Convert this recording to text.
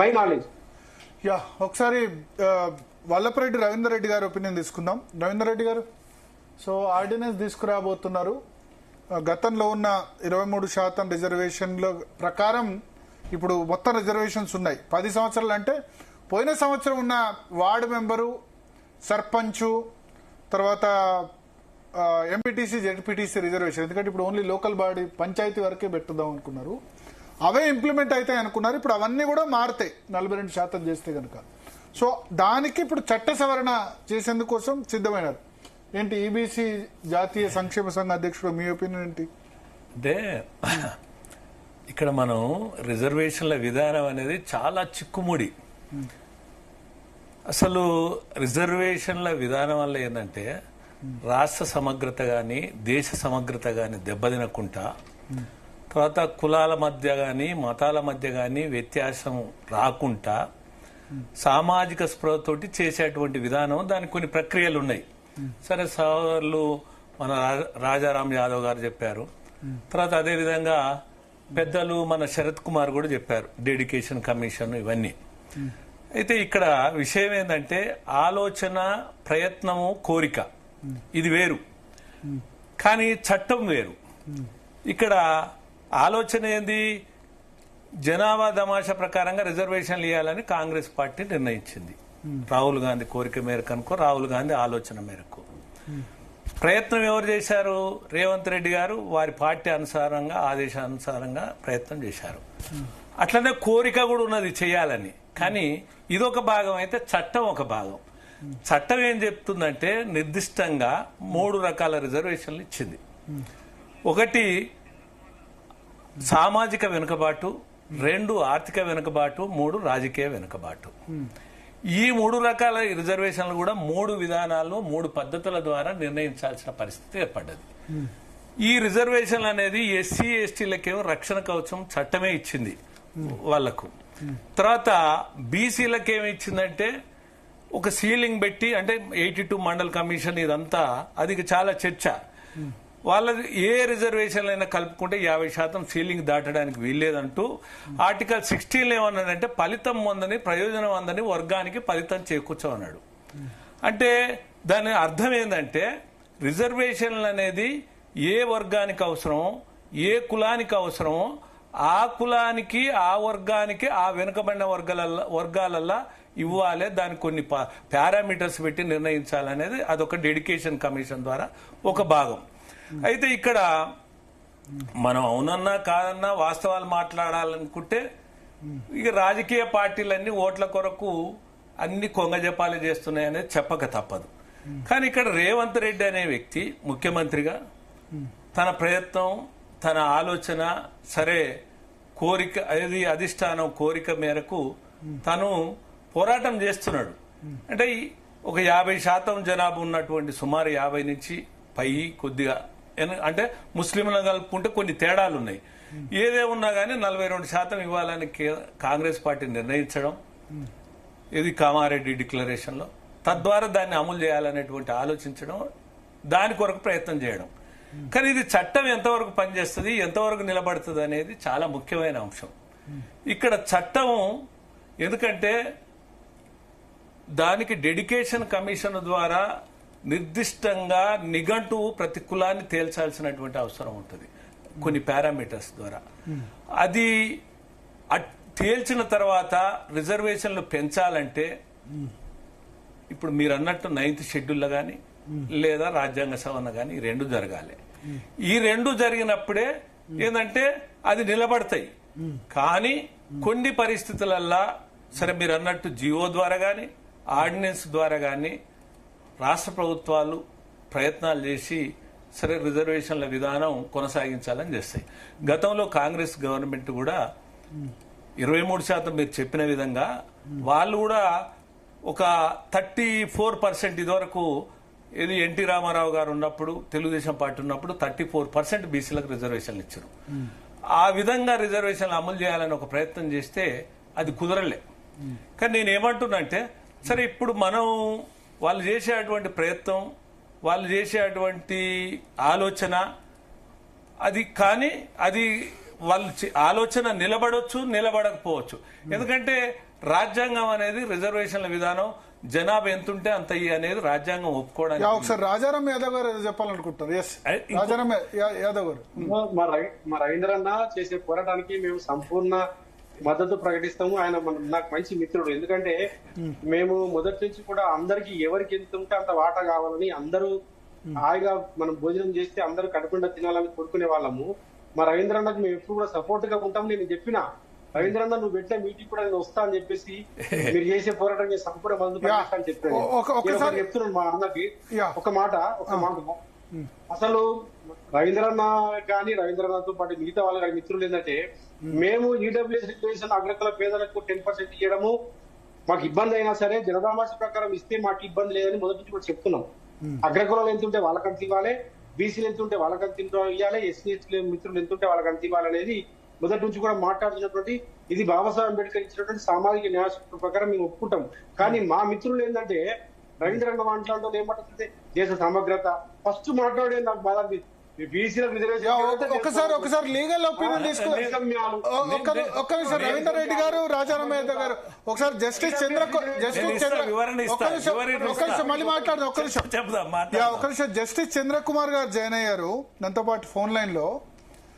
My knowledge. Yeah, ఒకసారి వల్లపరెడ్డి రవీందర్ రెడ్డి గారి opinion తీసుకుందాం. రవీందర్ రెడ్డి గారు, సో ఆర్డినెన్స్ తీసుకురాబోతున్నారు. గతంలో ఉన్న 23% రిజర్వేషన్ల ప్రకారం ఇప్పుడు మొత్తం రిజర్వేషన్స్ ఉన్నాయి. 10 సంవత్సరాలు అంటే పోయిన సంవత్సరం ఉన్న వార్డు మెంబరు, సర్పంచు, తర్వాత ఎంపీటీసీ, జెడ్పీటీసీ రిజర్వేషన్, ఎందుకంటే ఇప్పుడు ఓన్లీ లోకల్ బాడీ పంచాయతీ వరకే పెట్టుదాం అనుకున్నారు. అవే ఇంప్లిమెంట్ అవుతాయి అనుకున్నారు. ఇప్పుడు అవన్నీ కూడా మారుతాయి 42% చేస్తే కనుక. సో దానికి ఇప్పుడు చట్ట సవరణ చేసేందుకోసం సిద్ధమైనారు. ఏంటి ఈబీసీ జాతీయ సంక్షేమ సంఘ అధ్యక్షుడు, మీ ఒపీనియన్ ఏంటి? అంటే ఇక్కడ మనం రిజర్వేషన్ల విధానం అనేది చాలా చిక్కుముడి. అసలు రిజర్వేషన్ల విధానం వల్ల ఏంటంటే రాష్ట్ర సమగ్రత కానీ దేశ సమగ్రత కానీ దెబ్బతినకుండా, తర్వాత కులాల మధ్య కానీ మతాల మధ్య కానీ వ్యత్యాసం రాకుండా సామాజిక స్పృహతోటి చేసేటువంటి విధానం, దానికి కొన్ని ప్రక్రియలు ఉన్నాయి. సరే, సోదరులు మన రాజారాం యాదవ్ గారు చెప్పారు. తర్వాత అదేవిధంగా పెద్దలు మన శరత్ కుమార్ కూడా చెప్పారు, డెడికేషన్ కమిషన్, ఇవన్నీ. అయితే ఇక్కడ విషయం ఏంటంటే ఆలోచన, ప్రయత్నము, కోరిక ఇది వేరు, కానీ చట్టం వేరు. ఇక్కడ ఆలోచన ఏంది? జనాభా దమాషా ప్రకారంగా రిజర్వేషన్లు ఇవ్వాలని కాంగ్రెస్ పార్టీ నిర్ణయించింది. రాహుల్ గాంధీ కోరిక మేరకు అనుకో, రాహుల్ గాంధీ ఆలోచన మేరకు. ప్రయత్నం ఎవరు చేశారు? రేవంత్ రెడ్డి గారు వారి పార్టీ అనుసారంగా, ఆదేశానుసారంగా ప్రయత్నం చేశారు. అట్లనే కోరిక కూడా ఉన్నది చేయాలని. కానీ ఇదొక భాగం అయితే చట్టం ఒక భాగం. చట్టం ఏం చెప్తుందంటే నిర్దిష్టంగా 3 రకాల రిజర్వేషన్లు ఇచ్చింది. ఒకటి సామాజిక వెనుకబాటు, 2 ఆర్థిక వెనుకబాటు, 3 రాజకీయ వెనుకబాటు. ఈ 3 రకాల రిజర్వేషన్లు కూడా 3 విధానాల్లో 3 పద్ధతుల ద్వారా నిర్ణయించాల్సిన పరిస్థితి ఏర్పడ్డది. ఈ రిజర్వేషన్లు అనేది ఎస్సీ ఎస్టీలకేమో రక్షణ కవచం చట్టమే ఇచ్చింది వాళ్లకు. తర్వాత బీసీలకేమి ఇచ్చిందంటే ఒక సీలింగ్ పెట్టి, అంటే 82 మండల్ కమిషన్, ఇదంతా అది చాలా చర్చ. వాళ్ళది ఏ రిజర్వేషన్లు అయినా కలుపుకుంటే 50% సీలింగ్ దాటడానికి వీల్లేదంటూ ఆర్టికల్ 16 ఏమన్నాడంటే ఫలితం పొందని, ప్రయోజనం అందని వర్గానికి ఫలితం చేకూర్చమన్నాడు. అంటే దాని అర్థం ఏంటంటే రిజర్వేషన్లు అనేది ఏ వర్గానికి అవసరమో, ఏ కులానికి అవసరమో ఆ కులానికి, ఆ వర్గానికి, ఆ వెనుకబడిన వర్గాలల్లా ఇవ్వాలి. దానికి కొన్ని పారామీటర్స్ పెట్టి నిర్ణయించాలనేది అదొక డెడికేషన్ కమిషన్ ద్వారా ఒక భాగం. అయితే ఇక్కడ మనం అవునన్నా కాదన్నా వాస్తవాలు మాట్లాడాలనుకుంటే ఇక రాజకీయ పార్టీలన్నీ ఓట్ల కొరకు అన్ని కొంగజపాలు చేస్తున్నాయనేది చెప్పక తప్పదు. కానీ ఇక్కడ రేవంత్ రెడ్డి అనే వ్యక్తి ముఖ్యమంత్రిగా తన ప్రయత్నం, తన ఆలోచన, సరే కోరిక, అది అధిష్టానం కోరిక మేరకు తను పోరాటం చేస్తున్నాడు. అంటే ఒక 50% జనాభా ఉన్నటువంటి సుమారు 50 నుంచి పై కొద్దిగా, అంటే ముస్లింలను కలుపుకుంటే కొన్ని తేడాలు ఉన్నాయి. ఏదేమున్నా కానీ 42% ఇవ్వాలని కాంగ్రెస్ పార్టీ నిర్ణయించడం, ఇది కామారెడ్డి డిక్లరేషన్లో, తద్వారా దాన్ని అమలు చేయాలనేటువంటి ఆలోచించడం, దాని కొరకు ప్రయత్నం చేయడం. కానీ ఇది చట్టం ఎంతవరకు పనిచేస్తుంది, ఎంతవరకు నిలబడుతుంది అనేది చాలా ముఖ్యమైన అంశం. ఇక్కడ చట్టం, ఎందుకంటే దానికి డెడికేషన్ కమిషన్ ద్వారా నిర్దిష్టంగా నిఘంటువు ప్రతి కులాన్ని తేల్చాల్సినటువంటి అవసరం ఉంటుంది కొన్ని పారామీటర్స్ ద్వారా. అది తేల్చిన తర్వాత రిజర్వేషన్లు పెంచాలంటే ఇప్పుడు మీరు అన్నట్టు 9th షెడ్యూల్లో కానీ లేదా రాజ్యాంగ సవరణ కానీ ఈ 2 జరగాలి. ఈ 2 జరిగినప్పుడే ఏంటంటే అది నిలబడతాయి. కానీ కొన్ని పరిస్థితులల్లా, సరే మీరు అన్నట్టు జియో ద్వారా కానీ ఆర్డినెన్స్ ద్వారా కానీ రాష్ట్ర ప్రభుత్వాలు ప్రయత్నాలు చేసి సరే రిజర్వేషన్ల విధానం కొనసాగించాలని చేస్తాయి. గతంలో కాంగ్రెస్ గవర్నమెంట్ కూడా 23% మీరు చెప్పిన విధంగా వాళ్ళు కూడా ఒక 34% ఇదివరకు, ఇది ఎన్టీ రామారావు గారు ఉన్నప్పుడు, తెలుగుదేశం పార్టీ ఉన్నప్పుడు 34% బీసీలకు రిజర్వేషన్లు ఇచ్చారు. ఆ విధంగా రిజర్వేషన్లు అమలు చేయాలని ఒక ప్రయత్నం చేస్తే అది కుదరలే. కానీ నేనేమంటున్నా అంటే, సరే ఇప్పుడు మనం వాళ్ళు చేసేటువంటి ప్రయత్నం, వాళ్ళు చేసేటువంటి ఆలోచన అది, కానీ అది వాళ్ళు ఆలోచన నిలబడొచ్చు, నిలబడకపోవచ్చు. ఎందుకంటే రాజ్యాంగం అనేది రిజర్వేషన్ల విధానం జనాభా ఎంతుంటే అంత అనేది రాజ్యాంగం ఒప్పుకోవడానికి. ఒకసారి రాజారాం యాదవ్ గారు ఏదో చెప్పాలనుకుంటున్నారు. ఎస్, రాజారాం యాదవ్ గారు. మా రవీంద్ర అన్న చేసే పోరాటానికి మేము సంపూర్ణ మద్దతు ప్రకటిస్తాము. ఆయన నాకు మంచి మిత్రుడు. ఎందుకంటే మేము మొదటి నుంచి కూడా అందరికి ఎవరికి ఎంత ఉంటే అంత వాటా కావాలని, అందరూ హాయిగా మనం భోజనం చేస్తే అందరూ కడుపుండా తినాలని కోరుకునే వాళ్ళము. మా రవీంద్ర అన్నకు మేము ఎప్పుడు కూడా సపోర్ట్ గా ఉంటాము. నేను చెప్పిన రవీంద్ర అన్న నువ్వు పెట్టిన మీటింగ్ కూడా నేను వస్తా అని చెప్పేసి మీరు చేసే పోరాటం సంపూర్ణ మద్దతు ప్రకటిస్తా అని చెప్పాను. చెప్తున్నాను మా అన్నకి ఒక మాట. అసలు రవీంద్రన్న కానీ రవీంద్రనాథ్తో పాటు మిగతా వాళ్ళ కానీ మిత్రులు ఏంటంటే, మేము ఈడబ్ల్యూఎస్ రిజర్వేషన్ అగ్రకుల పేదలకు 10% ఇవ్వడము మాకు ఇబ్బంది అయినా సరే జనదామాష ప్రకారం ఇస్తే మాకు ఇబ్బంది లేదని మొదటి నుంచి కూడా చెప్తున్నాం. అగ్రకులాలు ఎంత ఉంటే వాళ్ళకంత ఇవ్వాలి, బీసీలు ఎంత ఉంటే వాళ్ళకంత ఇవ్వాలి, ఎస్సీ ఎస్టీ మిత్రులు ఎంత ఉంటే వాళ్ళకంత ఇవ్వాలనేది మొదటి నుంచి కూడా మాట్లాడుతున్నటువంటి, ఇది బాబాసాహెబ్ అంబేద్కర్ ఇచ్చినటువంటి సామాజిక న్యాయ సూత్రం ప్రకారం మేము ఒప్పుకుంటాం. కానీ మా మిత్రులు ఏంటంటే రవీంద్రన్న మాట్లాడటం ఏమంటుంది దేశ సమగ్రత ఫస్ట్ మాట్లాడే నాకు బాధ. ఒకసారి లీగల్ ఒపీనియన్ తీసుకోండి. ఒక్క నిమిషం రవీందర్ రెడ్డి గారు, రాజారాం యాదవ్ గారు, ఒకసారి జస్టిస్ చంద్ర మళ్ళీ మాట్లాడదాం. ఒక్క నిమిషం జస్టిస్ చంద్రకుమార్ గారు జాయిన్ అయ్యారు మనతో పాటు ఫోన్ లైన్ లో.